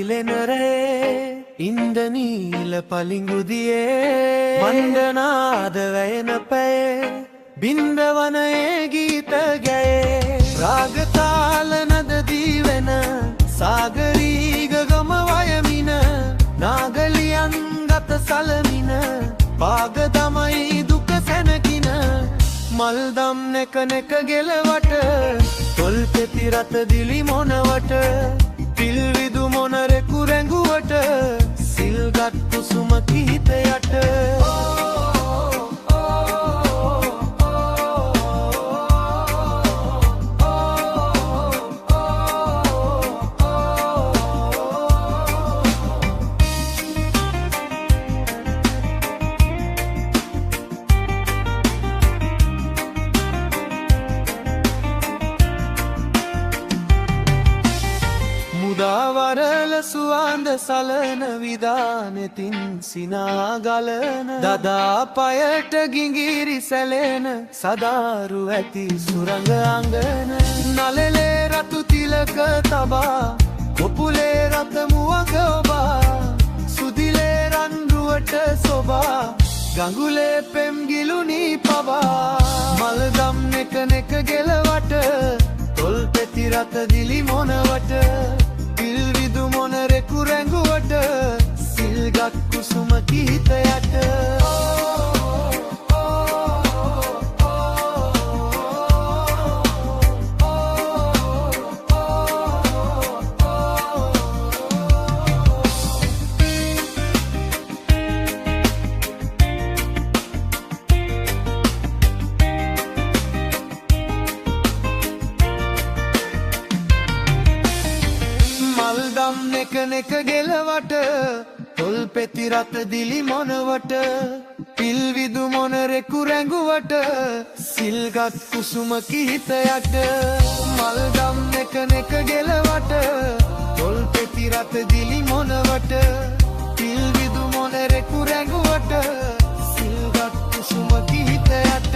පිලෙනරේ ඉන්දනීල පලිංගුදියේ මණ්ඩනාද වැයන පැයේ බින්දවනයේ ගීත ගැයේ රාගතාල නද දීවෙන සාගරීග ගම වයමින නාගලියන් ගත සලමින පාග තමයි දුක සැනකින මල්දම් නෙක නෙක ගෙලවට තොල් පෙති රත දිලි මොනවට පිල්විදු මොනරෙකු රැඟුවට සිල්ගත් කුසුම කීතයට මුදාවරල සුවඳ සලන විදානෙතින් සිනාගලන දදා පයට ගිඟිරි සැලෙන සදාරු ඇති සුරඟ අංගන නලලේ රතු තිලක තබා කොපුලේ රත මුවග ඔබා සුදිලේ රන්රුවට සොබා ගඟුලේ පෙම් ගිලුනි පබා මල්දම් නෙක නෙක ගෙලවට තොල් පෙති රත දිලි මොනවට පිල්විදු මොනරෙකු රැඟුවට සිල්ගත් කුසුම කීතයට මල්දම් නෙක නෙක ගෙලවට තොල් පෙති රත දිලි මොනවට පිල්විදු මොනරෙකු රැඟුවට සිල්ගත් කුසුම කිහිතයට මල්දම් නෙක නෙක ගෙලවට තොල් පෙති රත දිලි මොනවට පිල්විදු මොනරෙකු රැඟුවට සිල්ගත් කුසුම කිහිතයට